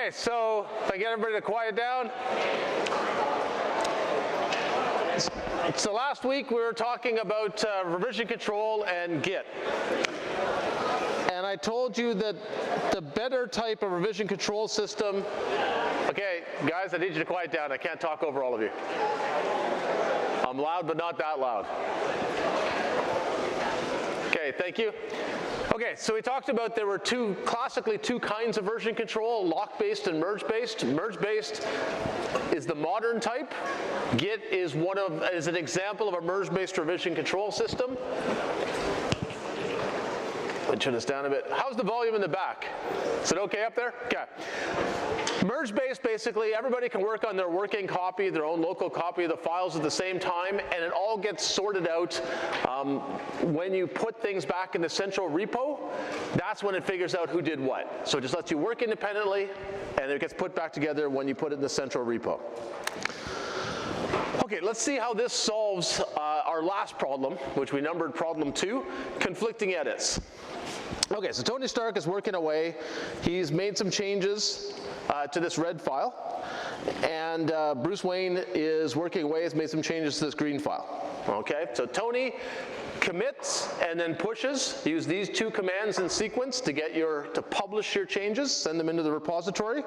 Okay, so if I get everybody to quiet down. So last week we were talking about revision control and Git. And I told you that the better type of revision control system, okay, guys, I need you to quiet down. I can't talk over all of you. I'm loud, but not that loud. Okay, thank you. Okay, so we talked about there were classically two kinds of version control, lock-based and merge-based. Merge-based is the modern type. Git is an example of a merge-based revision control system. Let me turn this down a bit. How's the volume in the back? Is it okay up there? Okay. Merge-based, basically, everybody can work on their working copy, their own local copy of the files at the same time, and it all gets sorted out when you put things back in the central repo. That's when it figures out who did what. So it just lets you work independently, and it gets put back together when you put it in the central repo. Okay, let's see how this solves our last problem, which we numbered problem 2, conflicting edits. Okay, so Tony Stark is working away. He's made some changes to this red file, and Bruce Wayne is working away, has made some changes to this green file. Okay, so Tony commits and then pushes. Use these two commands in sequence to publish your changes, send them into the repository.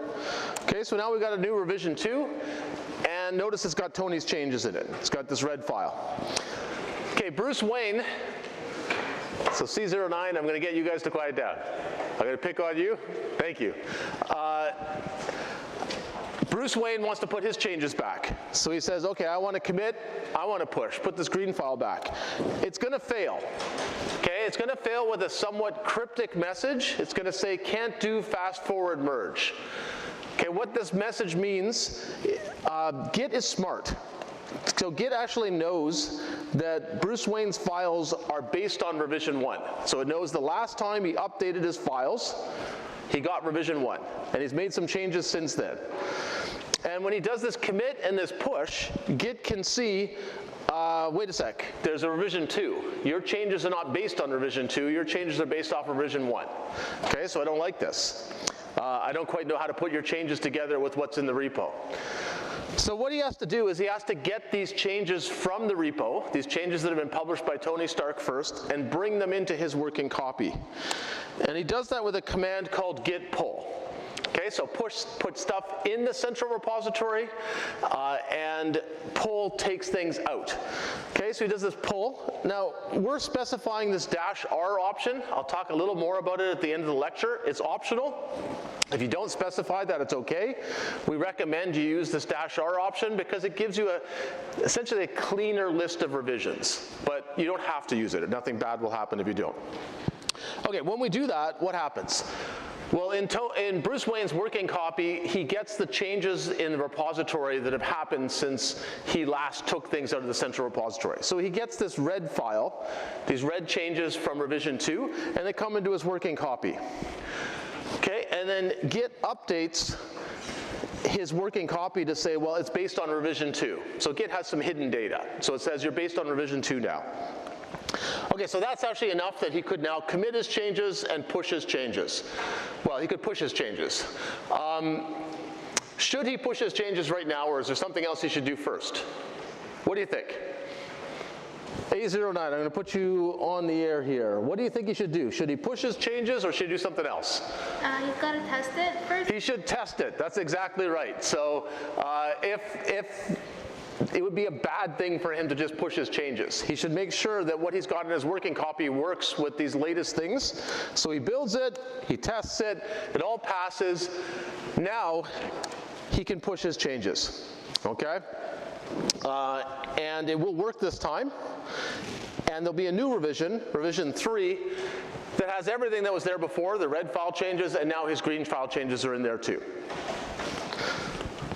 Okay, so now we've got a new revision 2, and notice it's got Tony's changes in it. It's got this red file. Okay, Bruce Wayne. So C09, I'm going to get you guys to quiet down. I'm going to pick on you. Thank you. Bruce Wayne wants to put his changes back. So he says, okay, I want to commit, I want to push, put this green file back. It's going to fail. Okay, it's going to fail with a somewhat cryptic message. It's going to say, can't do fast forward merge. Okay, what this message means, Git is smart. So Git actually knows that Bruce Wayne's files are based on revision 1. So it knows the last time he updated his files, he got revision 1. And he's made some changes since then. And when he does this commit and this push, Git can see, wait a sec, there's a revision 2. Your changes are not based on revision 2. Your changes are based off of revision 1. Okay, so I don't like this. I don't quite know how to put your changes together with what's in the repo. So what he has to do is he has to get these changes from the repo, these changes that have been published by Tony Stark first, and bring them into his working copy. And he does that with a command called git pull. Okay, so put stuff in the central repository, and pull takes things out. Okay, so he does this pull. Now, we're specifying this -r option. I'll talk a little more about it at the end of the lecture. It's optional. If you don't specify that, it's okay. We recommend you use this -r option because it gives you essentially a cleaner list of revisions. But you don't have to use it. Nothing bad will happen if you don't. Okay, when we do that, what happens? Well, in Bruce Wayne's working copy, he gets the changes in the repository that have happened since he last took things out of the central repository. So he gets this red file, these red changes from revision 2, and they come into his working copy. Okay, and then Git updates his working copy to say, well, it's based on revision 2. So Git has some hidden data. So it says you're based on revision 2 now. Okay, so that's actually enough that he could now commit his changes and push his changes. Well, he could push his changes. Should he push his changes right now, or is there something else he should do first? What do you think? A09, I'm going to put you on the air here. What do you think he should do? Should he push his changes, or should he do something else? He's got to test it first. He should test it. That's exactly right. So it would be a bad thing for him to just push his changes. He should make sure that what he's got in his working copy works with these latest things. So he builds it, he tests it, it all passes. Now he can push his changes, okay? And it will work this time. And there'll be a new revision, revision 3, that has everything that was there before, the red file changes, and now his green file changes are in there too.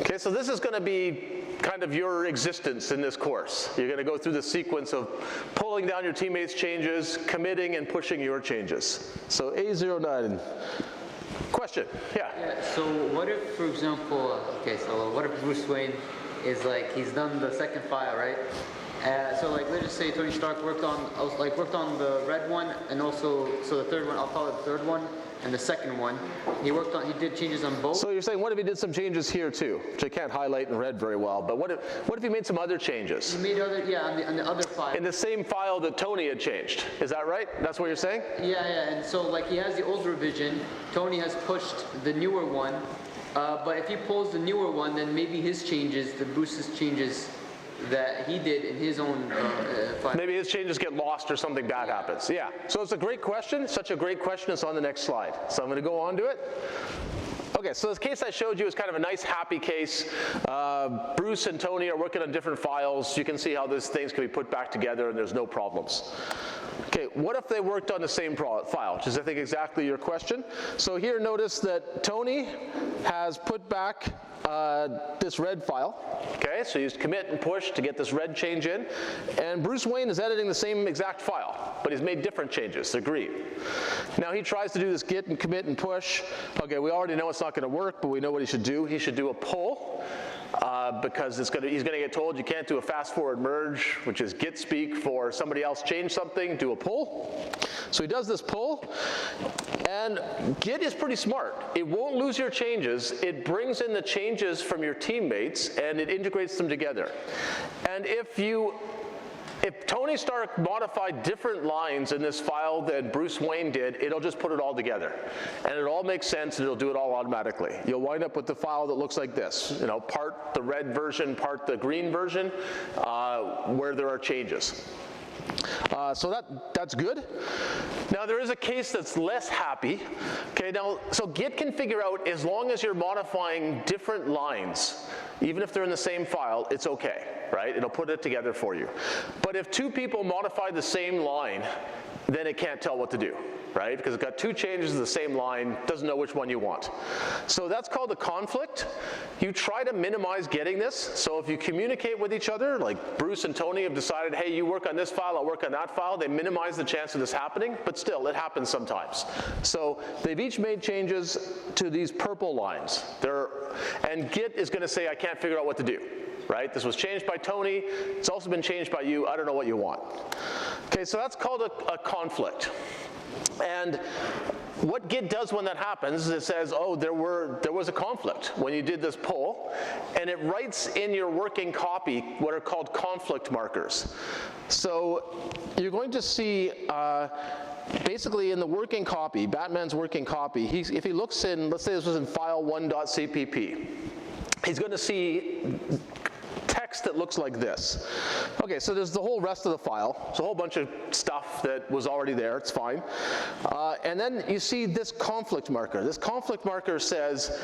Okay, so this is going to be kind of your existence in this course. You're going to go through the sequence of pulling down your teammates' changes, committing, and pushing your changes. So A09. Question? Yeah. So what if, for example, okay, so what if Bruce Wayne is like, he's done the second file, right? So like, let's just say Tony Stark worked on the red one, and also, so the third one, I'll call it the third one, and the second one. He did changes on both. So you're saying, what if he did some changes here too, which I can't highlight in red very well, but what if he made some other changes? He made other, yeah, on the other file. In the same file that Tony had changed, is that right? That's what you're saying? Yeah, and so like he has the old revision, Tony has pushed the newer one, but if he pulls the newer one, then maybe his changes, the Bruce's changes that he did in his own file. Maybe his changes get lost or something bad happens. Yeah, so it's a great question, such a great question, it's on the next slide. So I'm gonna go on to it. Okay, so this case I showed you is kind of a nice happy case. Bruce and Tony are working on different files. You can see how these things can be put back together and there's no problems. Okay, what if they worked on the same file, which is I think exactly your question. So here notice that Tony has put back this red file. Okay, so he used commit and push to get this red change in. And Bruce Wayne is editing the same exact file, but he's made different changes, they're green. Now he tries to do this git and commit and push. Okay, we already know it's not gonna work, but we know what he should do. He should do a pull. Because he's gonna get told you can't do a fast forward merge, which is git speak for somebody else change something, do a pull. So he does this pull, and Git is pretty smart. It won't lose your changes. It brings in the changes from your teammates and it integrates them together. And if Tony Stark modified different lines in this file than Bruce Wayne did, it'll just put it all together. And it all makes sense and it'll do it all automatically. You'll wind up with the file that looks like this, you know, part the red version, part the green version, where there are changes. So that's good. Now there is a case that's less happy. Okay, now, so Git can figure out as long as you're modifying different lines, even if they're in the same file, it's okay, right? It'll put it together for you. But if two people modify the same line, then it can't tell what to do, right? Because it's got two changes to the same line, doesn't know which one you want. So that's called a conflict. You try to minimize getting this. So if you communicate with each other, like Bruce and Tony have decided, hey, you work on this file, I'll work on that file, they minimize the chance of this happening, but still, it happens sometimes. So they've each made changes to these purple lines. And Git is gonna say, I can't figure out what to do. Right? This was changed by Tony, it's also been changed by you, I don't know what you want. Okay, so that's called a conflict. And what Git does when that happens is it says, oh, there was a conflict when you did this pull, and it writes in your working copy what are called conflict markers. So you're going to see basically in the working copy, Batman's working copy, if he looks in, let's say this was in file 1.cpp, he's going to see text that looks like this. Okay, so there's the whole rest of the file. It's a whole bunch of stuff that was already there, it's fine. And then you see this conflict marker. This conflict marker says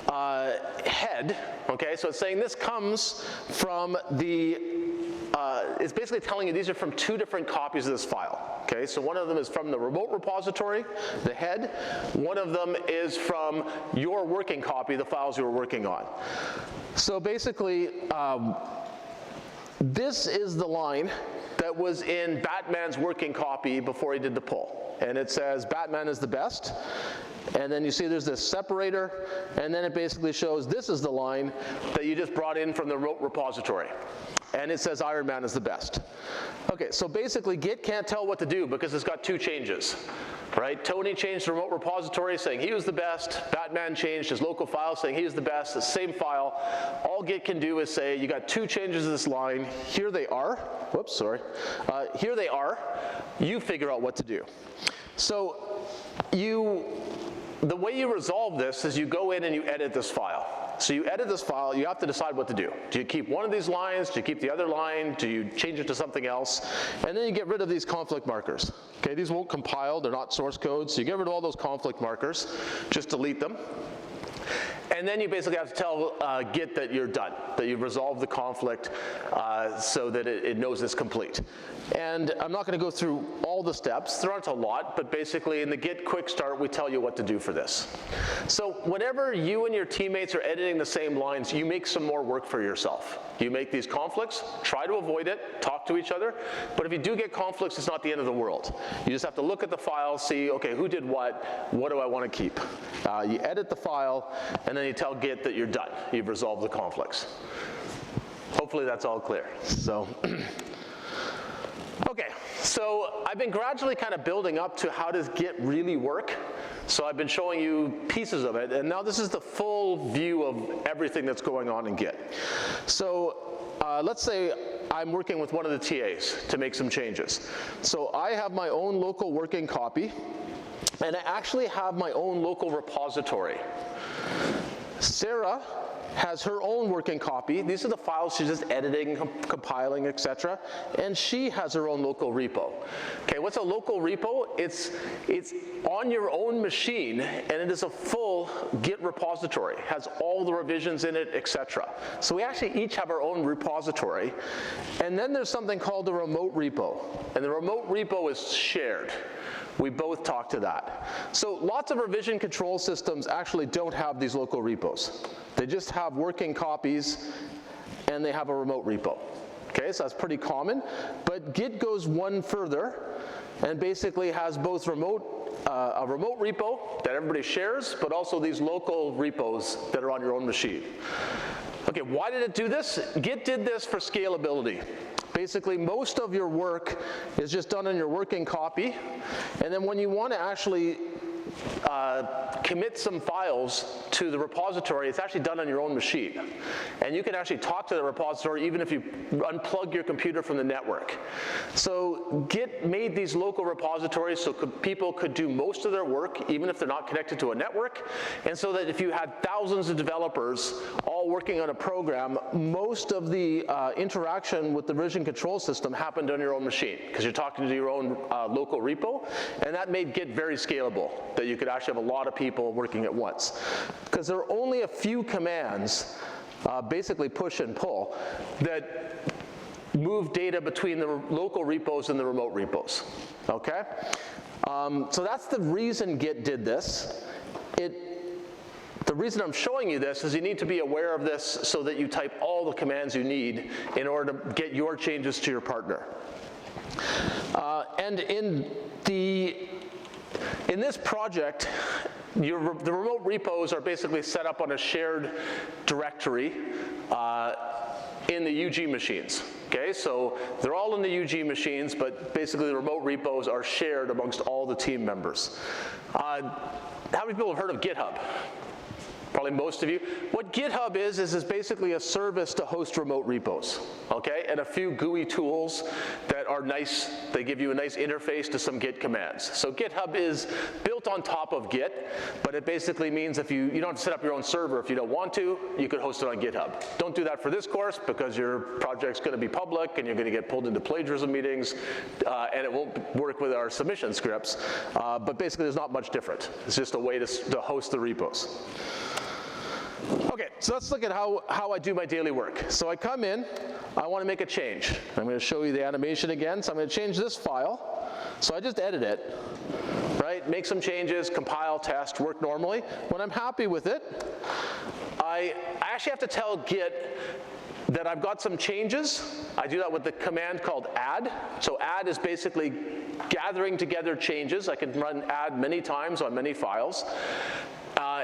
head, okay? So it's saying this comes from it's basically telling you these are from two different copies of this file. Okay, so one of them is from the remote repository, the head. One of them is from your working copy, the files you were working on. So basically, this is the line that was in Batman's working copy before he did the pull. And it says Batman is the best. And then you see there's this separator, and then it basically shows this is the line that you just brought in from the remote repository. And it says Iron Man is the best. Okay, so basically Git can't tell what to do because it's got two changes, right? Tony changed the remote repository saying he was the best. Batman changed his local file saying he was the best, the same file. All Git can do is say, you got two changes to this line, here they are. Whoops, sorry. Here they are. You figure out what to do. So the way you resolve this is you go in and you edit this file. So you edit this file, you have to decide what to do. Do you keep one of these lines? Do you keep the other line? Do you change it to something else? And then you get rid of these conflict markers. Okay, these won't compile, they're not source code, so you get rid of all those conflict markers, just delete them. And then you basically have to tell Git that you're done, that you've resolved the conflict so that it knows it's complete. And I'm not going to go through all the steps. There aren't a lot, but basically in the Git quick start, we tell you what to do for this. So whenever you and your teammates are editing the same lines, you make some more work for yourself. You make these conflicts, try to avoid it, talk to each other. But if you do get conflicts, it's not the end of the world. You just have to look at the file, see, okay, who did what do I want to keep? You edit the file, and then you tell Git that you're done. You've resolved the conflicts. Hopefully that's all clear. So. So I've been gradually kind of building up to how does Git really work. So I've been showing you pieces of it, and now this is the full view of everything that's going on in Git. So let's say I'm working with one of the TAs to make some changes. So I have my own local working copy, and I actually have my own local repository. Sarah has her own working copy. These are the files she's just editing, compiling, etc. And she has her own local repo. Okay, what's a local repo? It's on your own machine, and it is a full Git repository. It has all the revisions in it, etc. So we actually each have our own repository. And then there's something called the remote repo. And the remote repo is shared. We both talk to that. So lots of revision control systems actually don't have these local repos. They just have working copies, and they have a remote repo. Okay, so that's pretty common. But Git goes one further and basically has both a remote repo that everybody shares, but also these local repos that are on your own machine. Okay, why did it do this? Git did this for scalability. Basically, most of your work is just done in your working copy, and then when you want to actually commit some files to the repository, it's actually done on your own machine. And you can actually talk to the repository even if you unplug your computer from the network. So Git made these local repositories so people could do most of their work even if they're not connected to a network, and so that if you had thousands of developers all working on a program, most of the interaction with the version control system happened on your own machine because you're talking to your own local repo, and that made Git very scalable, that you could actually have a lot of people working at once. Because there are only a few commands, basically push and pull, that move data between the local repos and the remote repos, okay? So that's the reason Git did this. The reason I'm showing you this is you need to be aware of this so that you type all the commands you need in order to get your changes to your partner. And in this project, the remote repos are basically set up on a shared directory in the UG machines. Okay, so they're all in the UG machines, but basically the remote repos are shared amongst all the team members. How many people have heard of GitHub? Probably most of you. What GitHub is basically a service to host remote repos, okay? And a few GUI tools that are nice. They give you a nice interface to some Git commands. So GitHub is built on top of Git, but it basically means if you don't have to set up your own server if you don't want to, you could host it on GitHub. Don't do that for this course because your project's gonna be public and you're gonna get pulled into plagiarism meetings, and it won't work with our submission scripts. But basically there's not much different. It's just a way to host the repos. Okay, so let's look at how I do my daily work. So I come in, I want to make a change. I'm going to show you the animation again. So I'm going to change this file. So I just edit it, right? Make some changes, compile, test, work normally. When I'm happy with it, I actually have to tell Git that I've got some changes. I do that with the command called add. So add is basically gathering together changes. I can run add many times on many files.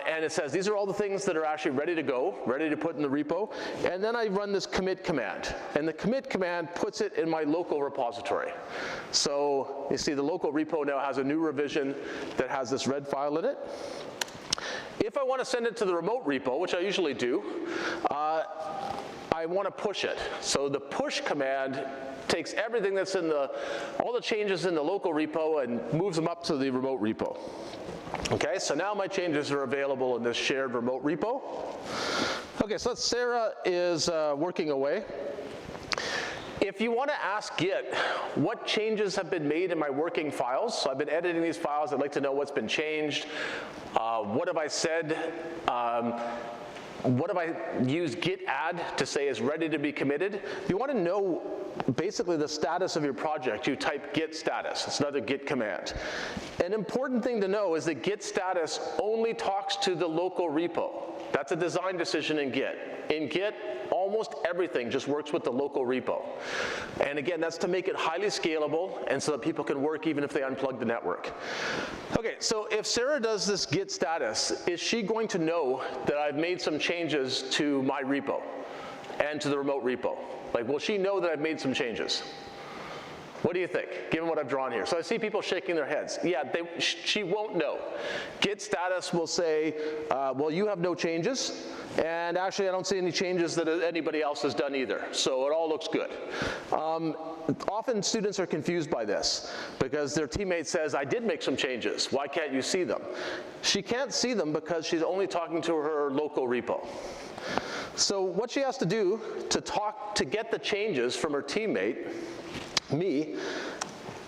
And it says these are all the things that are actually ready to go, ready to put in the repo. And then I run this commit command. And the commit command puts it in my local repository. So you see the local repo now has a new revision that has this red file in it. If I want to send it to the remote repo, which I usually do, I want to push it. So the push command takes everything that's in all the changes in the local repo and moves them up to the remote repo. Okay, so now my changes are available in this shared remote repo. Okay, so Sarah is working away. If you want to ask Git what changes have been made in my working files, so I've been editing these files, I'd like to know what's been changed, what have I said, what have I used git add to say is ready to be committed? If you want to know basically the status of your project, you type git status. It's another git command. An important thing to know is that git status only talks to the local repo. That's a design decision in Git. In Git, almost everything just works with the local repo. And again, that's to make it highly scalable and so that people can work even if they unplug the network. Okay, so if Sarah does this git status, is she going to know that I've made some changes to my repo and to the remote repo? Like, will she know that I've made some changes? What do you think, given what I've drawn here? So I see people shaking their heads. Yeah, she won't know. Git status will say, well, you have no changes, and actually I don't see any changes that anybody else has done either, so it all looks good. Often students are confused by this because their teammate says, I did make some changes, why can't you see them? She can't see them because she's only talking to her local repo. So what she has to do to get the changes from her teammate, me,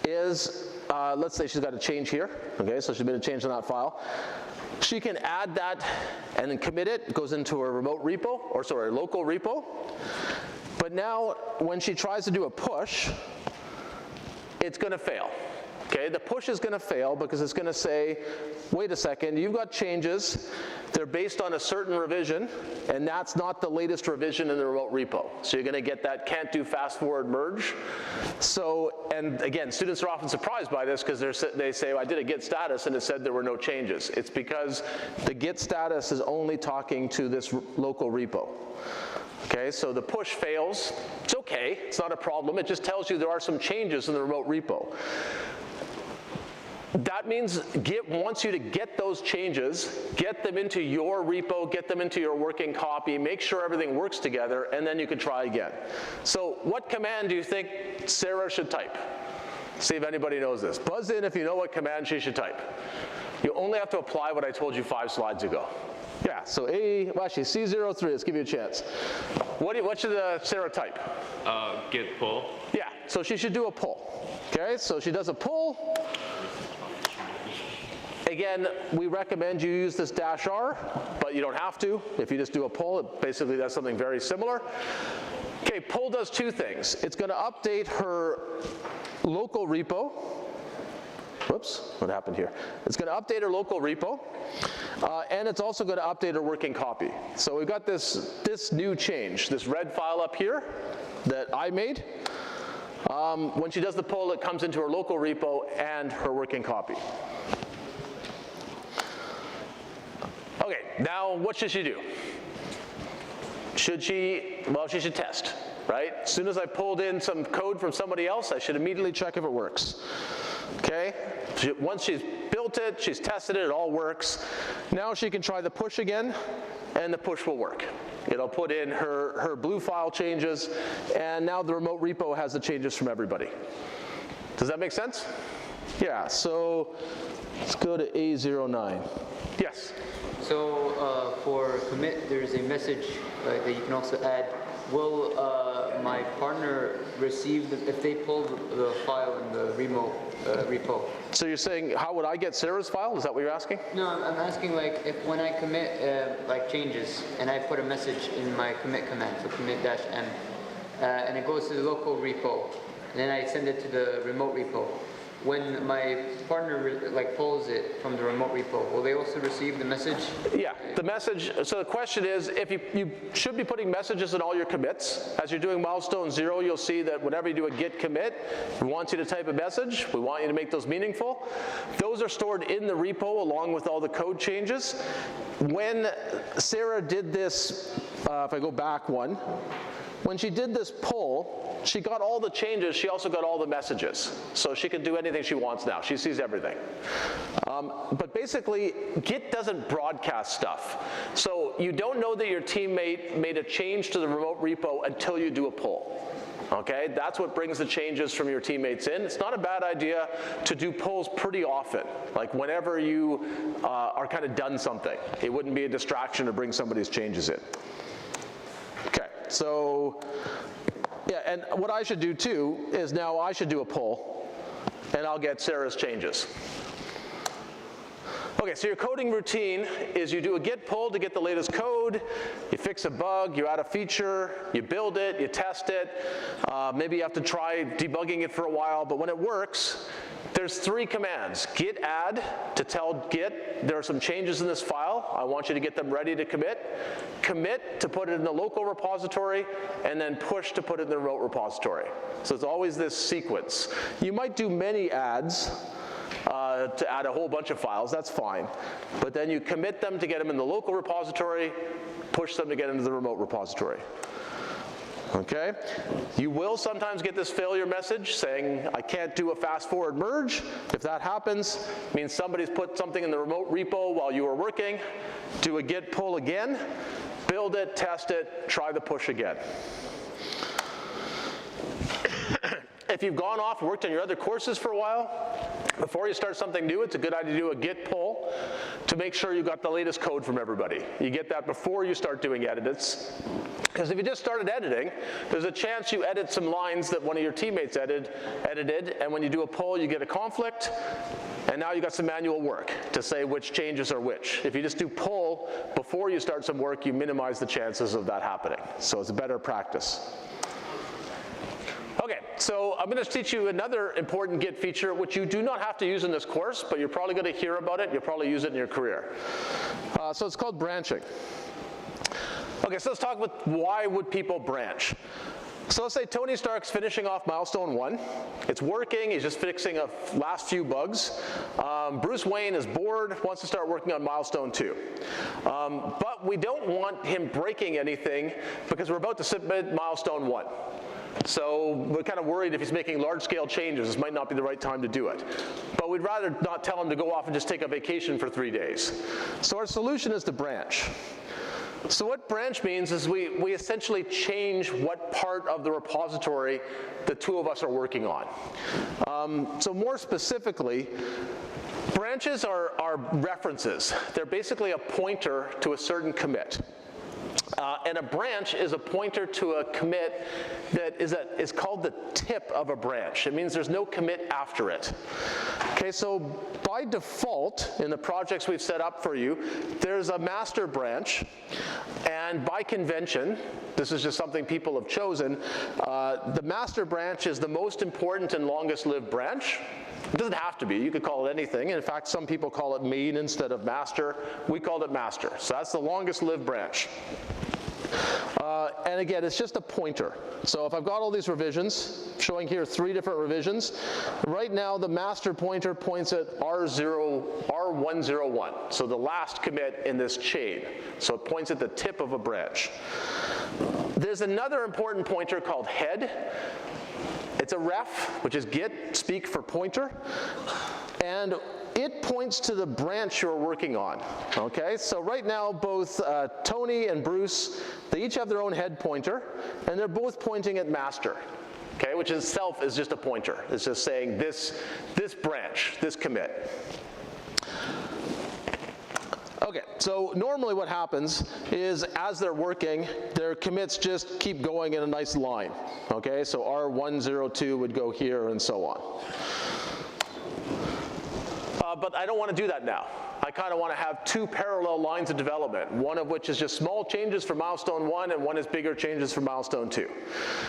is, let's say she's got a change here, okay, so she's made a change in that file. She can add that and then commit it. It goes into her remote repo, or sorry, local repo. But now, when she tries to do a push, it's going to fail. Okay, the push is going to fail because it's going to say, wait a second, you've got changes, they're based on a certain revision, and that's not the latest revision in the remote repo. So you're going to get that can't do fast forward merge. So, and again, students are often surprised by this because they say, I did a git status and it said there were no changes. It's because the git status is only talking to this local repo. Okay, so the push fails. It's okay, it's not a problem. It just tells you there are some changes in the remote repo. That means Git wants you to get those changes, get them into your repo, get them into your working copy, make sure everything works together, and then you can try again. So what command do you think Sarah should type? See if anybody knows this. Buzz in if you know what command she should type. You only have to apply what I told you 5 slides ago. Yeah, so actually C03, let's give you a chance. What should Sarah type? Git pull. Yeah, so she should do a pull. Okay, so she does a pull. Again, we recommend you use this -r, but you don't have to. If you just do a pull, it basically does something very similar. Okay, pull does 2 things. It's going to update her local repo. Whoops, what happened here? It's going to update her local repo, and it's also going to update her working copy. So we've got this new change, this red file up here that I made. When she does the pull, it comes into her local repo and her working copy. Okay, now what should she do? Well, she should test, right? As soon as I pulled in some code from somebody else, I should immediately check if it works. Okay, once she's built it, she's tested it, it all works. Now she can try the push again, and the push will work. It'll put in her blue file changes, and now the remote repo has the changes from everybody. Does that make sense? Yeah, so let's go to A09. Yes? So for commit, there's a message that you can also add. Will my partner receive, if they pull the file in the remote repo? So you're saying, how would I get Sarah's file? Is that what you're asking? No, I'm asking like if when I commit like changes and I put a message in my commit command, so commit-m, and it goes to the local repo, and then I send it to the remote repo. When my partner like pulls it from the remote repo, will they also receive the message? Yeah, the message, so the question is, if you should be putting messages in all your commits. As you're doing milestone 0, you'll see that whenever you do a git commit, we want you to type a message. We want you to make those meaningful. Those are stored in the repo along with all the code changes. When Sarah did this, if I go back one, when she did this pull, she got all the changes, she also got all the messages. So she can do anything she wants now. She sees everything. But basically, Git doesn't broadcast stuff. So you don't know that your teammate made a change to the remote repo until you do a pull. Okay, that's what brings the changes from your teammates in. It's not a bad idea to do pulls pretty often, like whenever you are kind of done something. It wouldn't be a distraction to bring somebody's changes in. Okay, so yeah, and what I should do too is now I should do a pull, and I'll get Sarah's changes. Okay, so your coding routine is you do a git pull to get the latest code, you fix a bug, you add a feature, you build it, you test it, maybe you have to try debugging it for a while, but when it works, there's 3 commands. Git add to tell Git there are some changes in this file, I want you to get them ready to commit. Commit to put it in the local repository, and then push to put it in the remote repository. So it's always this sequence. You might do many adds, to add a whole bunch of files, that's fine. But then you commit them to get them in the local repository, push them to get into the remote repository. Okay? You will sometimes get this failure message saying, I can't do a fast forward merge. If that happens, it means somebody's put something in the remote repo while you were working. Do a git pull again, build it, test it, try the push again. If you've gone off and worked on your other courses for a while, before you start something new, it's a good idea to do a git pull to make sure you got the latest code from everybody. You get that before you start doing edits. Because if you just started editing, there's a chance you edit some lines that one of your teammates edited, and when you do a pull, you get a conflict, and now you got some manual work to say which changes are which. If you just do pull before you start some work, you minimize the chances of that happening. So it's a better practice. Okay, so I'm going to teach you another important Git feature which you do not have to use in this course, but you're probably going to hear about it. You'll probably use it in your career. So it's called branching. Okay, so let's talk about why would people branch. So let's say Tony Stark's finishing off milestone 1. It's working, he's just fixing a last few bugs. Bruce Wayne is bored, wants to start working on milestone 2. But we don't want him breaking anything because we're about to submit milestone 1. So we're kind of worried if he's making large-scale changes, this might not be the right time to do it. But we'd rather not tell him to go off and just take a vacation for 3 days. So our solution is to branch. So what branch means is we essentially change what part of the repository the two of us are working on. So more specifically, branches are references. They're basically a pointer to a certain commit. And a branch is a pointer to a commit that is called the tip of a branch. It means there's no commit after it. Okay, so by default, in the projects we've set up for you, there's a master branch, and by convention, this is just something people have chosen, the master branch is the most important and longest lived branch. It doesn't have to be, you could call it anything. In fact, some people call it main instead of master. We called it master, so that's the longest lived branch. And again, it's just a pointer. So if I've got all these revisions, showing here 3 different revisions, right now the master pointer points at R101, so the last commit in this chain. So it points at the tip of a branch. There's another important pointer called head. It's a ref, which is git speak for pointer, and it points to the branch you're working on, okay? So right now, both Tony and Bruce, they each have their own head pointer, and they're both pointing at master, okay? Which itself is just a pointer. It's just saying this branch, this commit. Okay, so normally what happens is as they're working, their commits just keep going in a nice line, okay? So R102 would go here and so on. But I don't want to do that now. I kind of want to have 2 parallel lines of development, one of which is just small changes for milestone 1 and one is bigger changes for milestone 2.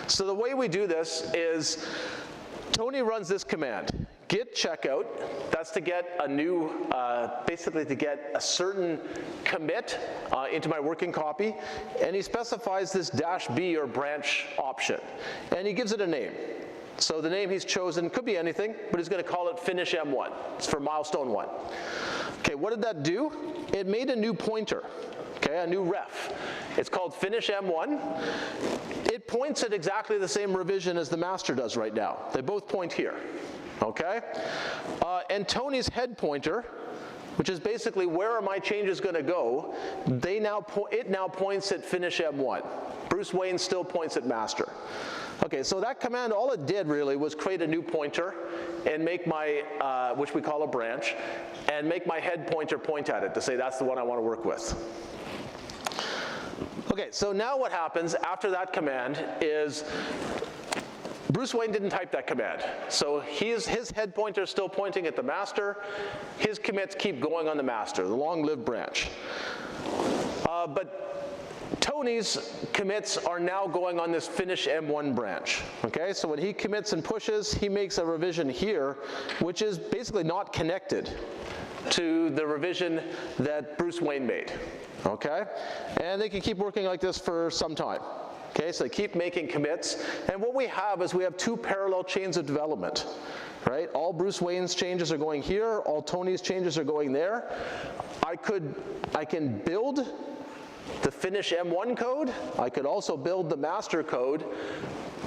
So the way we do this is Tony runs this command, git checkout. That's to get a new, basically to get a certain commit into my working copy, and he specifies this -b or branch option, and he gives it a name. So the name he's chosen could be anything, but he's going to call it finish M1. It's for milestone 1. Okay, what did that do? It made a new pointer, okay, a new ref. It's called finish M1. It points at exactly the same revision as the master does right now. They both point here, okay? And Tony's head pointer, which is basically where are my changes going to go, it now points at finish M1. Bruce Wayne still points at master. Okay, so that command, all it did really was create a new pointer and make my, which we call a branch, and make my head pointer point at it to say that's the one I want to work with. Okay, so now what happens after that command is Bruce Wayne didn't type that command. So his head pointer is still pointing at the master. His commits keep going on the master, the long-lived branch. But Tony's commits are now going on this finish M1 branch, okay? So when he commits and pushes, he makes a revision here, which is basically not connected to the revision that Bruce Wayne made, okay? And they can keep working like this for some time, okay? So they keep making commits, and what we have is we have 2 parallel chains of development, right? All Bruce Wayne's changes are going here, all Tony's changes are going there. I can build the finish M1 code. I could also build the master code,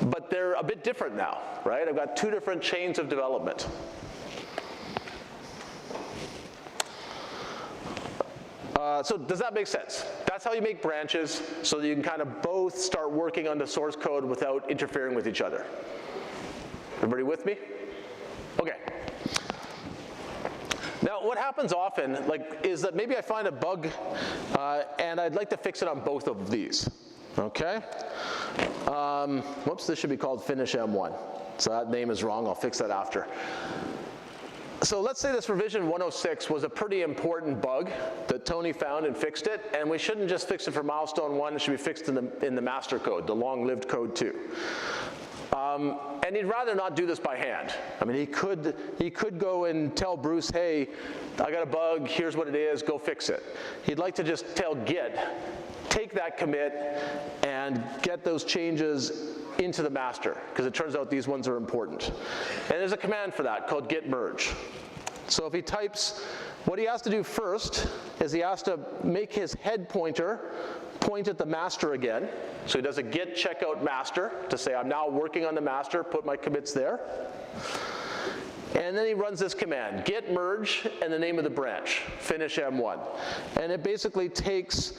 but they're a bit different now, right? I've got two different chains of development. So does that make sense? That's how you make branches so that you can kind of both start working on the source code without interfering with each other. Everybody with me? Okay. Now, what happens often, is that maybe I find a bug and I'd like to fix it on both of these. Okay? Whoops, this should be called finish M1. So that name is wrong. I'll fix that after. So let's say this revision 106 was a pretty important bug that Tony found and fixed it, and we shouldn't just fix it for milestone 1, it should be fixed in the master code, the long-lived code 2. And he'd rather not do this by hand. I mean, he could go and tell Bruce, hey, I got a bug, here's what it is, go fix it. He'd like to just tell Git, take that commit and get those changes into the master, because it turns out these ones are important. And there's a command for that called git merge. So if he types, what he has to do first is he has to make his head pointer point at the master again. So he does a git checkout master to say, I'm now working on the master, put my commits there. And then he runs this command, git merge and the name of the branch, finish M1. And it basically takes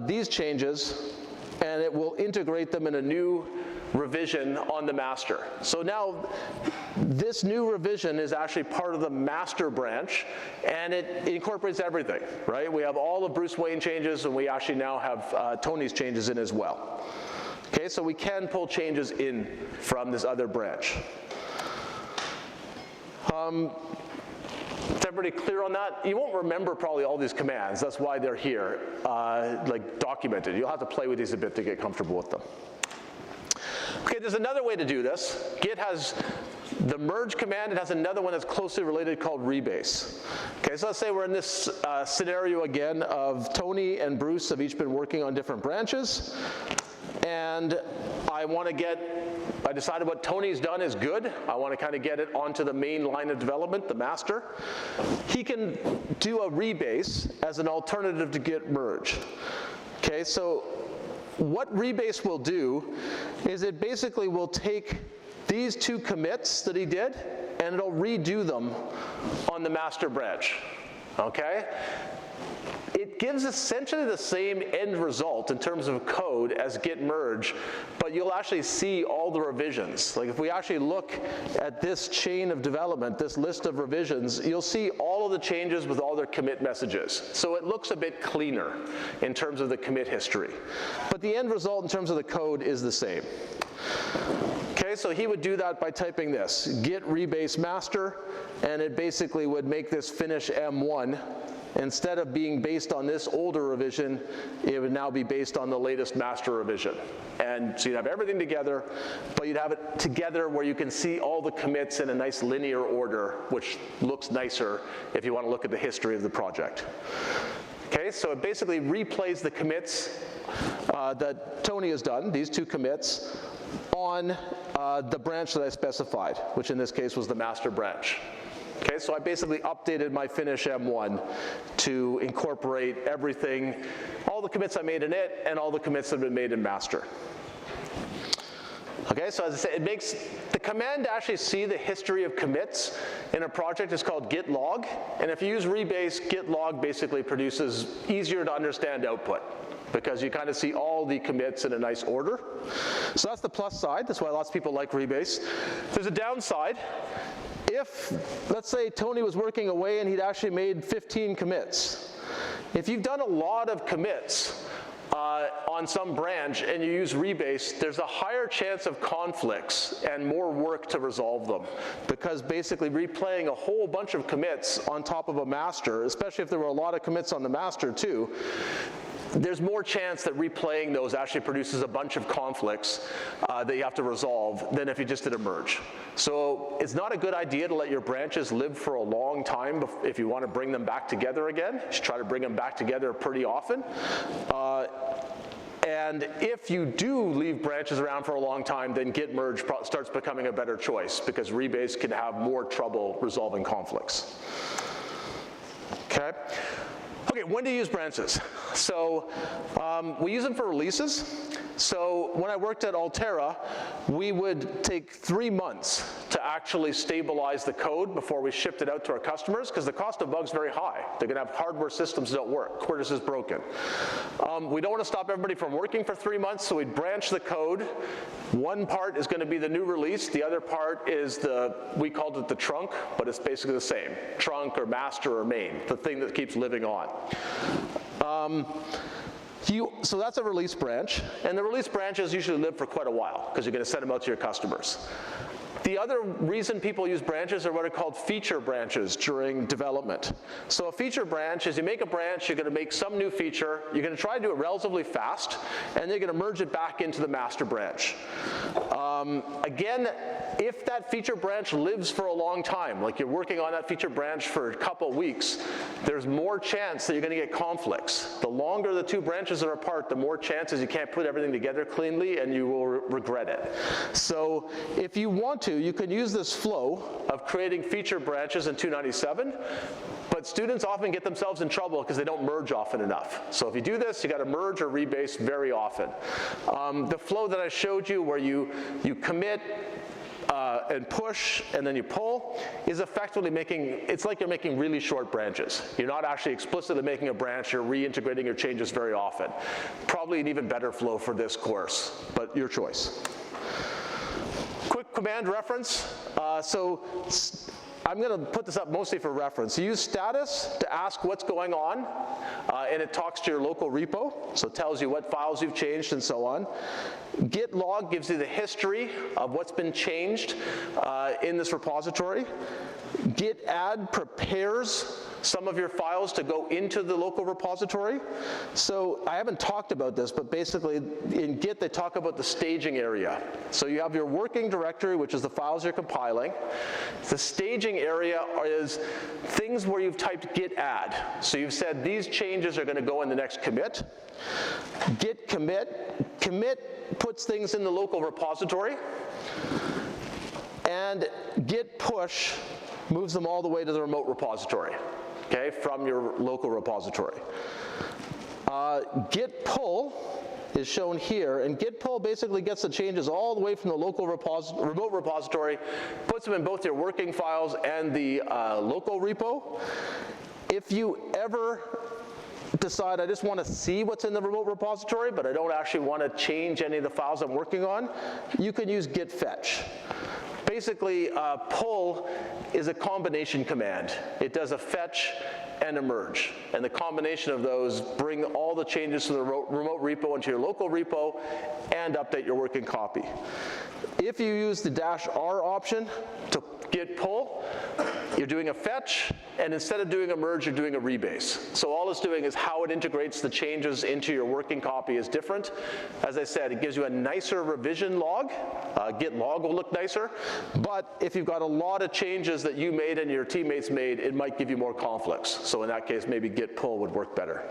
these changes and it will integrate them in a new revision on the master. So now this new revision is actually part of the master branch, and it incorporates everything, right? We have all of Bruce Wayne changes, and we actually now have Tony's changes in as well. Okay, so we can pull changes in from this other branch. Is everybody clear on that? You won't remember probably all these commands. That's why they're here, documented. You'll have to play with these a bit to get comfortable with them. Okay, there's another way to do this. Git has the merge command. It has another one that's closely related called rebase. Okay, so let's say we're in this scenario again of Tony and Bruce have each been working on different branches. And I decided what Tony's done is good. I want to kind of get it onto the main line of development, the master. He can do a rebase as an alternative to git merge. Okay, so what rebase will do is it basically will take these two commits that he did and it'll redo them on the master branch, okay? It gives essentially the same end result in terms of code as git merge, but you'll actually see all the revisions. Like if we actually look at this chain of development, this list of revisions, you'll see all of the changes with all their commit messages. So it looks a bit cleaner in terms of the commit history. But the end result in terms of the code is the same. Okay, so he would do that by typing this, git rebase master, and it basically would make this finish M1. Instead of being based on this older revision, it would now be based on the latest master revision. And so you'd have everything together, but you'd have it together where you can see all the commits in a nice linear order, which looks nicer if you want to look at the history of the project. Okay, so it basically replays the commits that Tony has done, these two commits, on the branch that I specified, which in this case was the master branch. Okay, so I basically updated my finish M1 to incorporate everything, all the commits I made in it and all the commits that have been made in master. Okay, so as I said, it makes the command to actually see the history of commits in a project is called git log, and if you use rebase, git log basically produces easier to understand output, because you kind of see all the commits in a nice order. So that's the plus side. That's why lots of people like rebase. There's a downside. If, let's say, Tony was working away and he'd actually made 15 commits. If you've done a lot of commits on some branch and you use rebase, there's a higher chance of conflicts and more work to resolve them, because basically replaying a whole bunch of commits on top of a master, especially if there were a lot of commits on the master too, there's more chance that replaying those actually produces a bunch of conflicts that you have to resolve than if you just did a merge. So it's not a good idea to let your branches live for a long time if you want to bring them back together again. You should try to bring them back together pretty often. And if you do leave branches around for a long time, then git merge starts becoming a better choice, because rebase can have more trouble resolving conflicts. Okay? Okay, when do you use branches? So we use them for releases. So when I worked at Altera, we would take 3 months to actually stabilize the code before we shipped it out to our customers, because the cost of bugs is very high. They're going to have hardware systems that don't work. Quartus is broken. We don't want to stop everybody from working for 3 months, so we'd branch the code. One part is going to be the new release. The other part is we called it the trunk, but it's basically the same. Trunk or master or main, the thing that keeps living on. So that's a release branch, and the release branches usually live for quite a while because you're going to send them out to your customers. The other reason people use branches are what are called feature branches during development. So a feature branch is you make a branch, you're going to make some new feature, you're going to try to do it relatively fast, and you're going to merge it back into the master branch. Again, if that feature branch lives for a long time, like you're working on that feature branch for a couple weeks, there's more chance that you're going to get conflicts. The longer the two branches are apart, the more chances you can't put everything together cleanly and you will regret it. So if you want to, you can use this flow of creating feature branches in 297, but students often get themselves in trouble because they don't merge often enough. So if you do this, you got to merge or rebase very often. The flow that I showed you where you commit and push and then you pull is effectively it's like you're making really short branches. You're not actually explicitly making a branch, you're reintegrating your changes very often. Probably an even better flow for this course, but your choice. Quick command reference. So I'm going to put this up mostly for reference. You use status to ask what's going on, and it talks to your local repo, so it tells you what files you've changed and so on. Git log gives you the history of what's been changed in this repository. Git add prepares some of your files to go into the local repository. So I haven't talked about this, but basically in Git they talk about the staging area. So you have your working directory, which is the files you're compiling. The staging area is things where you've typed git add. So you've said these changes are going to go in the next commit. Git commit. Commit puts things in the local repository. And git push moves them all the way to the remote repository, okay, from your local repository. Git pull is shown here, and git pull basically gets the changes all the way from the local remote repository, puts them in both your working files and the local repo. If you ever decide I just want to see what's in the remote repository, but I don't actually want to change any of the files I'm working on, you can use git fetch. Basically, pull is a combination command. It does a fetch and a merge. And the combination of those bring all the changes to the remote repo into your local repo and update your working copy. If you use the -R option to git pull, you're doing a fetch, and instead of doing a merge, you're doing a rebase. So all it's doing is how it integrates the changes into your working copy is different. As I said, it gives you a nicer revision log. Git log will look nicer, but if you've got a lot of changes that you made and your teammates made, it might give you more conflicts. So in that case, maybe git pull would work better.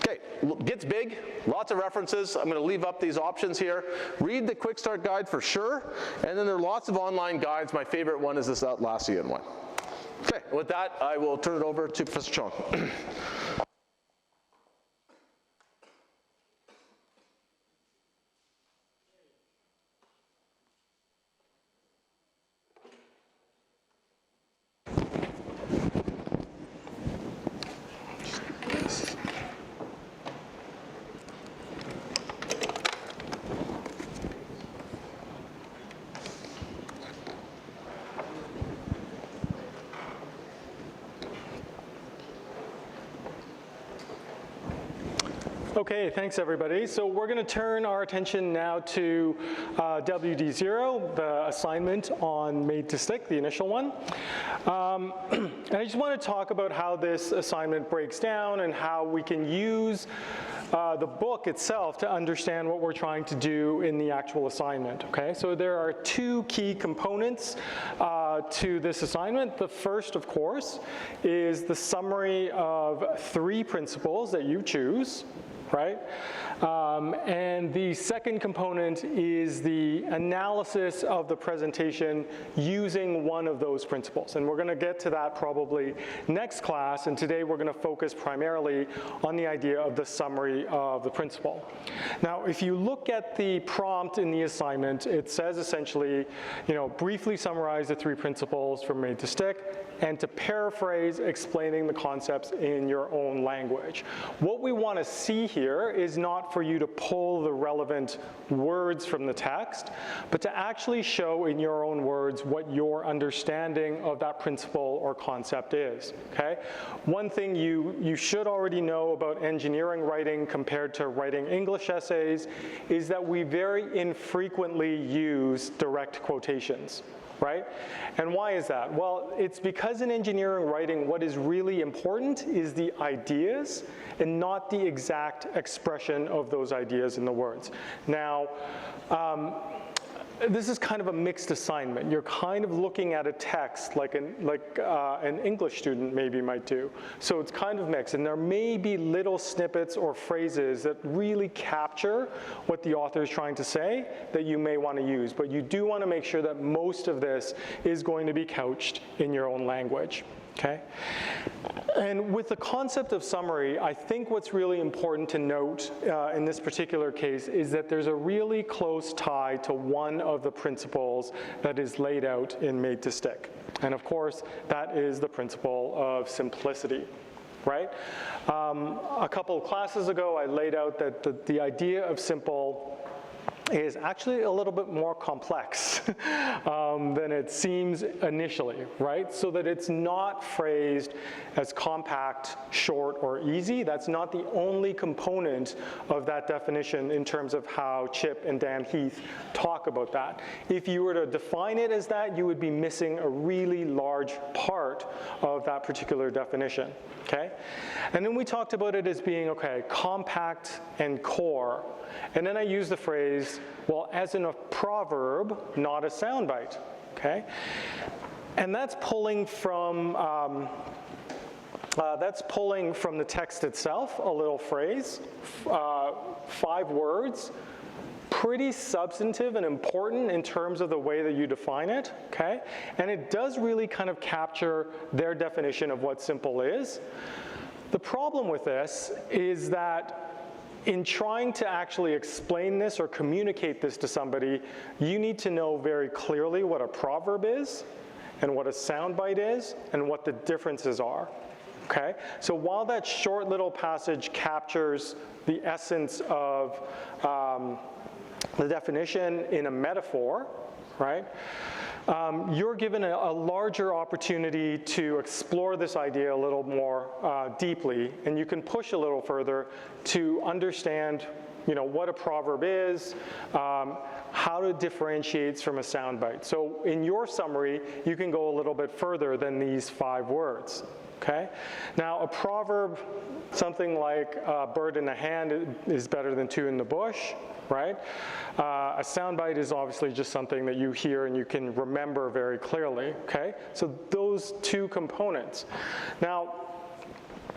Okay, Git's big, lots of references. I'm going to leave up these options here. Read the quick start guide for sure, and then there are lots of online guides. My favorite one is this Atlassian one. Okay, with that, I will turn it over to Professor Chong. Okay, thanks everybody. So we're going to turn our attention now to wd0, the assignment on made to stick, the initial one. And I just want to talk about how this assignment breaks down and how we can use the book itself to understand what we're trying to do in the actual assignment, okay? So there are two key components to this assignment. The first, of course, is the summary of 3 principles that you choose. right? And the second component is the analysis of the presentation using one of those principles. And we're going to get to that probably next class, and today we're going to focus primarily on the idea of the summary of the principle. Now, if you look at the prompt in the assignment, it says essentially, briefly summarize the 3 principles from made to stick, and to paraphrase, explaining the concepts in your own language. What we want to see here is not for you to pull the relevant words from the text, but to actually show in your own words what your understanding of that principle or concept is, okay? One thing you should already know about engineering writing compared to writing English essays is that we very infrequently use direct quotations. Right? And why is that? Well, it's because in engineering writing, what is really important is the ideas and not the exact expression of those ideas in the words. Now, this is kind of a mixed assignment. You're kind of looking at a text like an English student maybe might do. So it's kind of mixed, and there may be little snippets or phrases that really capture what the author is trying to say that you may want to use, but you do want to make sure that most of this is going to be couched in your own language. Okay? And with the concept of summary, I think what's really important to note in this particular case is that there's a really close tie to one of the principles that is laid out in Made to Stick. And of course, that is the principle of simplicity, right? A couple of classes ago, I laid out that the idea of simple is actually a little bit more complex than it seems initially, right? So that it's not phrased as compact, short, or easy. That's not the only component of that definition in terms of how Chip and Dan Heath talk about that. If you were to define it as that, you would be missing a really large part of that particular definition, okay? And then we talked about it as being, okay, compact and core. And then I use the phrase, well, as in a proverb, not a soundbite, okay? And that's pulling from the text itself, a little phrase, 5 words, pretty substantive and important in terms of the way that you define it, okay? And it does really kind of capture their definition of what simple is. The problem with this is that in trying to actually explain this or communicate this to somebody, you need to know very clearly what a proverb is and what a soundbite is and what the differences are, okay? So while that short little passage captures the essence of the definition in a metaphor, right? You're given a larger opportunity to explore this idea a little more deeply, and you can push a little further to understand, what a proverb is, how it differentiates from a soundbite. So in your summary, you can go a little bit further than these 5 words. Okay? Now, a proverb, something like a bird in the hand is better than 2 in the bush, right? A soundbite is obviously just something that you hear and you can remember very clearly, okay? So those 2 components. Now,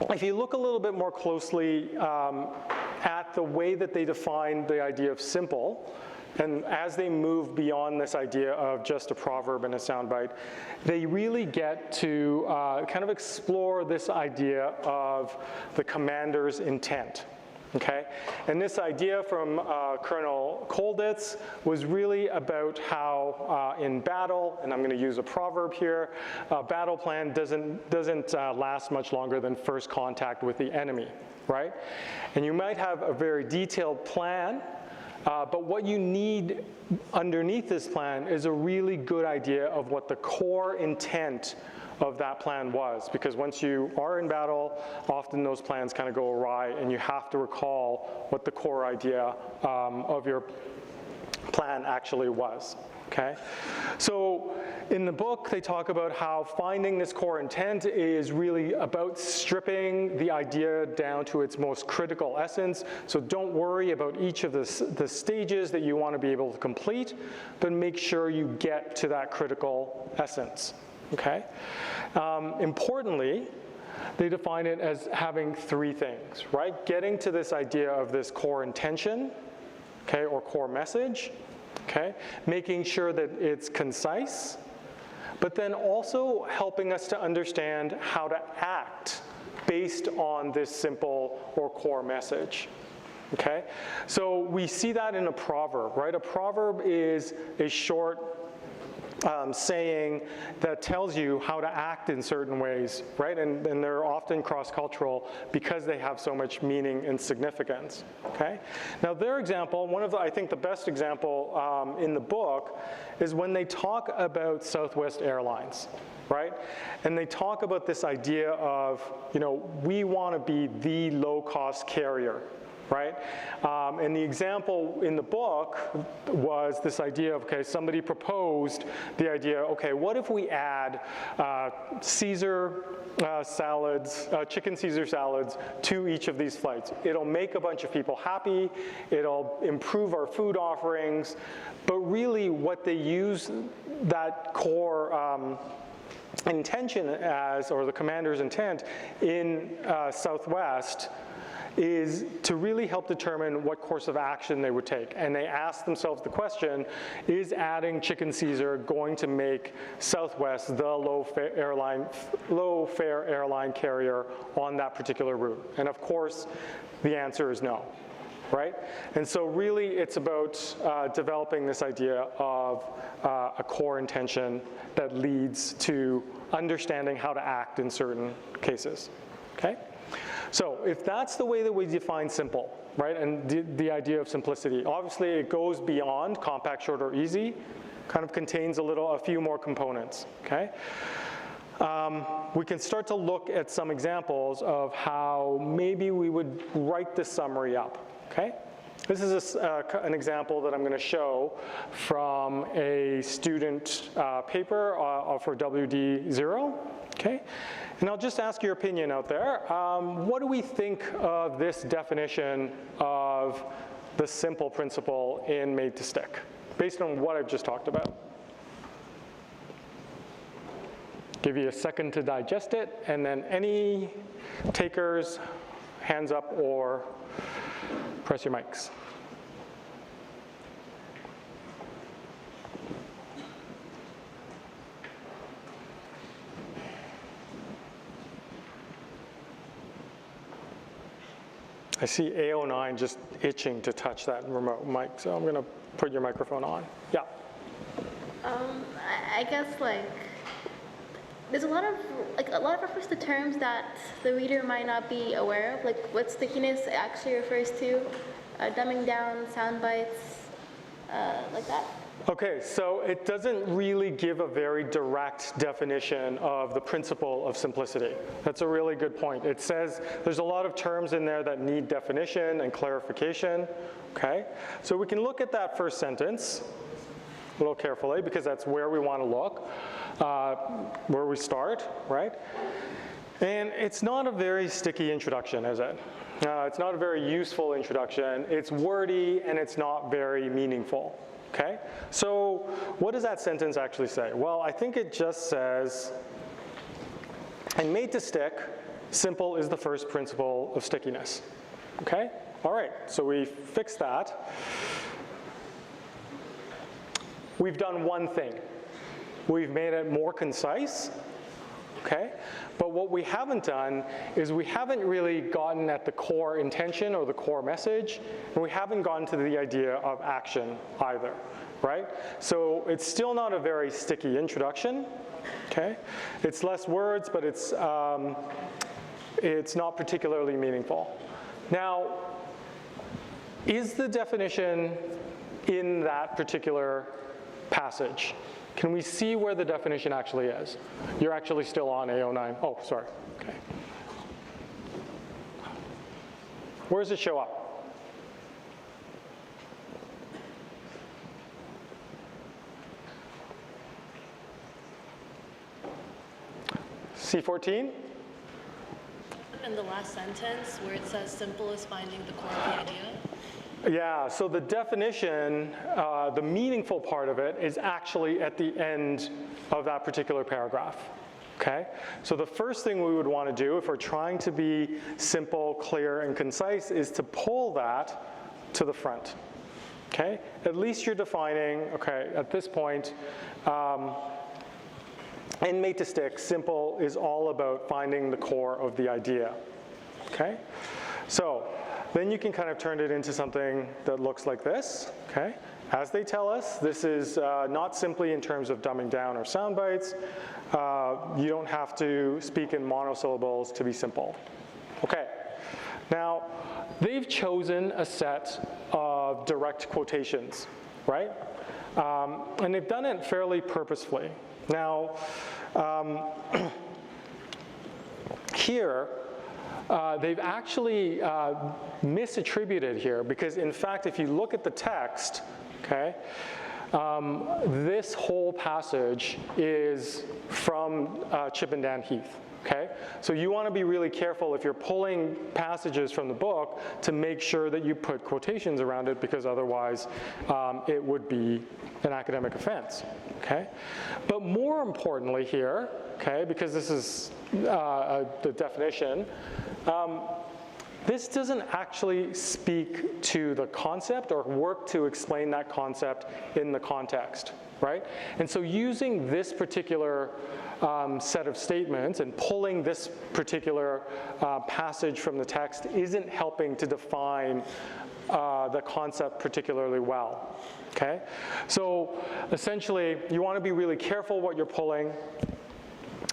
if you look a little bit more closely at the way that they define the idea of simple, and as they move beyond this idea of just a proverb and a soundbite, they really get to kind of explore this idea of the commander's intent. Okay, and this idea from Colonel Kolditz was really about how in battle, and I'm going to use a proverb here, a battle plan doesn't last much longer than first contact with the enemy, right? And you might have a very detailed plan, but what you need underneath this plan is a really good idea of what the core intent of that plan was, because once you are in battle, often those plans kind of go awry and you have to recall what the core idea of your plan actually was, okay? So in the book, they talk about how finding this core intent is really about stripping the idea down to its most critical essence. So don't worry about each of the stages that you want to be able to complete, but make sure you get to that critical essence. Okay? Importantly, they define it as having three things, right? Getting to this idea of this core intention, okay, or core message, okay? Making sure that it's concise, but then also helping us to understand how to act based on this simple or core message. Okay, so we see that in a proverb, right? A proverb is a short saying that tells you how to act in certain ways, right? And they're often cross-cultural because they have so much meaning and significance, okay? Now their example, one of the, I think the best example in the book is when they talk about Southwest Airlines, right? And they talk about this idea of, you know, we want to be the low-cost carrier, right? And the example in the book was this idea of, okay, somebody proposed the idea, okay, what if we add Caesar salads, chicken Caesar salads to each of these flights? It'll make a bunch of people happy, it'll improve our food offerings, but really what they use that core intention as, or the commander's intent in Southwest, is to really help determine what course of action they would take. And they ask themselves the question, is adding chicken Caesar going to make Southwest the low-fare airline carrier on that particular route? And of course, the answer is no, right? And so really it's about developing this idea of a core intention that leads to understanding how to act in certain cases, okay? So if that's the way that we define simple, right, and the idea of simplicity, obviously it goes beyond compact, short, or easy, kind of contains a few more components, okay? We can start to look at some examples of how maybe we would write the summary up, okay? This is an example that I'm going to show from a student paper for wd0, okay? And I'll just ask your opinion out there. What do we think of this definition of the simple principle in made to stick, based on what I've just talked about? Give you a second to digest it, and then any takers, hands up or press your mics. I see A09 just itching to touch that remote mic, so I'm going to put your microphone on. Yeah. I guess there's a lot of reference to terms that the reader might not be aware of, like what stickiness actually refers to, dumbing down, sound bites, like that. Okay, so it doesn't really give a very direct definition of the principle of simplicity. That's a really good point. It says there's a lot of terms in there that need definition and clarification, okay? So we can look at that first sentence a little carefully because that's where we want to look, where we start, right? And it's not a very sticky introduction, is it? It's not a very useful introduction. It's wordy and it's not very meaningful. Okay, so what does that sentence actually say? Well, I think it just says, in made to stick, simple is the first principle of stickiness. Okay, all right, so we fixed that. We've done one thing. We've made it more concise, okay? But what we haven't done is we haven't really gotten at the core intention or the core message, and we haven't gotten to the idea of action either, right? So it's still not a very sticky introduction, okay? It's less words, but it's not particularly meaningful. Now, is the definition in that particular passage? Can we see where the definition actually is? You're actually still on A09. Oh, sorry. Okay. Where does it show up? C14? In the last sentence where it says simple is finding the core of the idea. Yeah, so the definition, the meaningful part of it is actually at the end of that particular paragraph. Okay? So the first thing we would want to do if we're trying to be simple, clear, and concise is to pull that to the front. Okay? At least you're defining, okay, at this point, in mate to stick, simple is all about finding the core of the idea. Okay? So then you can kind of turn it into something that looks like this. Okay? As they tell us, this is not simply in terms of dumbing down or sound bites. You don't have to speak in monosyllables to be simple. Okay. Now, they've chosen a set of direct quotations, right? And they've done it fairly purposefully. Now, here, they've actually misattributed here because, in fact, if you look at the text, okay, this whole passage is from Chip and Dan Heath. Okay? So you want to be really careful if you're pulling passages from the book to make sure that you put quotations around it, because otherwise it would be an academic offense. Okay? But more importantly here, okay, because this is the definition, this doesn't actually speak to the concept or work to explain that concept in the context, right? And so using this particular set of statements and pulling this particular passage from the text isn't helping to define the concept particularly well, okay? So essentially, you want to be really careful what you're pulling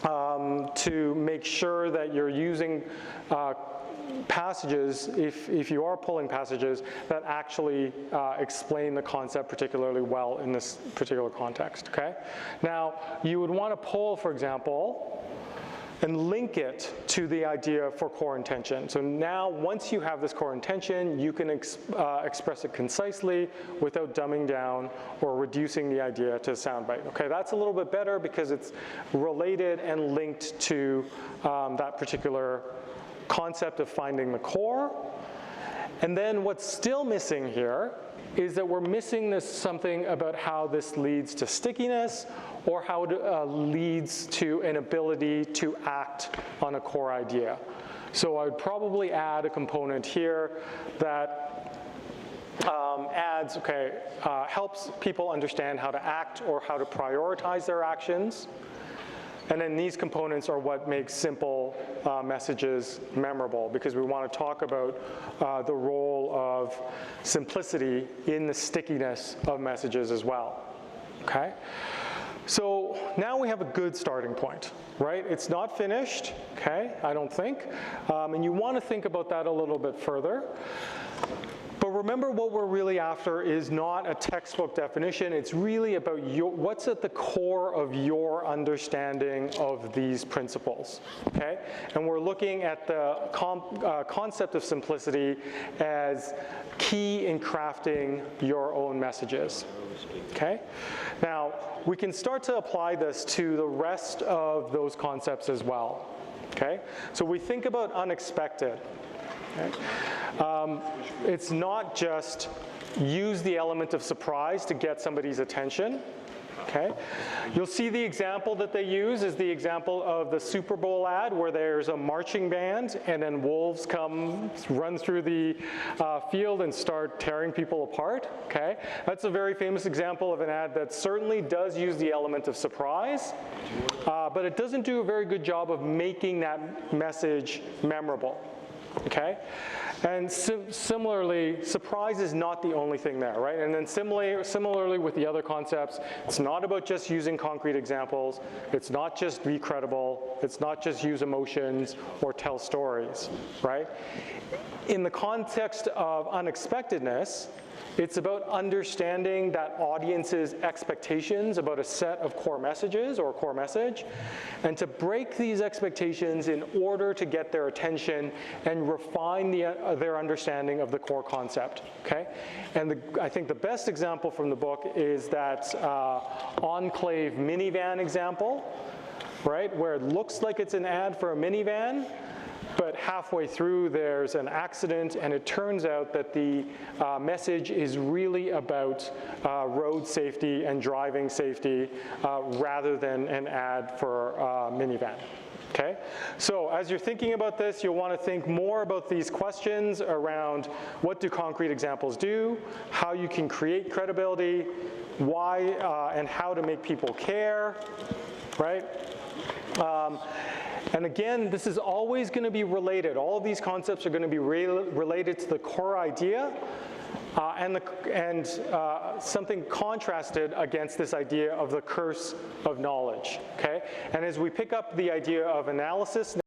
to make sure that you're using passages, if you are pulling passages, that actually explain the concept particularly well in this particular context, okay? Now, you would want to pull, for example, and link it to the idea for core intention. So now, once you have this core intention, you can express it concisely without dumbing down or reducing the idea to a soundbite. Okay, that's a little bit better because it's related and linked to that particular concept of finding the core. And then what's still missing here is that we're missing this something about how this leads to stickiness or how it leads to an ability to act on a core idea. So I would probably add a component here that adds, okay, helps people understand how to act or how to prioritize their actions. And then these components are what makes simple messages memorable, because we want to talk about the role of simplicity in the stickiness of messages as well, okay? So now we have a good starting point, right? It's not finished, okay, I don't think. And you want to think about that a little bit further. But remember, what we're really after is not a textbook definition. It's really about what's at the core of your understanding of these principles, okay? And we're looking at the concept of simplicity as key in crafting your own messages, okay? Now, we can start to apply this to the rest of those concepts as well, okay? So we think about unexpected. Okay. It's not just use the element of surprise to get somebody's attention, okay? You'll see the example that they use is the example of the Super Bowl ad where there's a marching band and then wolves run through the field and start tearing people apart, okay? That's a very famous example of an ad that certainly does use the element of surprise, but it doesn't do a very good job of making that message memorable. Okay? And similarly, surprise is not the only thing there, right? And then similarly with the other concepts, it's not about just using concrete examples. It's not just be credible. It's not just use emotions or tell stories, right? In the context of unexpectedness, it's about understanding that audience's expectations about a set of core messages or a core message, and to break these expectations in order to get their attention and refine their understanding of the core concept, okay? And I think the best example from the book is that Enclave minivan example, right, where it looks like it's an ad for a minivan, but halfway through there's an accident, and it turns out that the message is really about road safety and driving safety rather than an ad for a minivan. Okay, so as you're thinking about this, you'll want to think more about these questions around what do concrete examples do, how you can create credibility, why and how to make people care, right? And again, this is always going to be related. All of these concepts are going to be related to the core idea and something contrasted against this idea of the curse of knowledge, okay? And as we pick up the idea of analysis,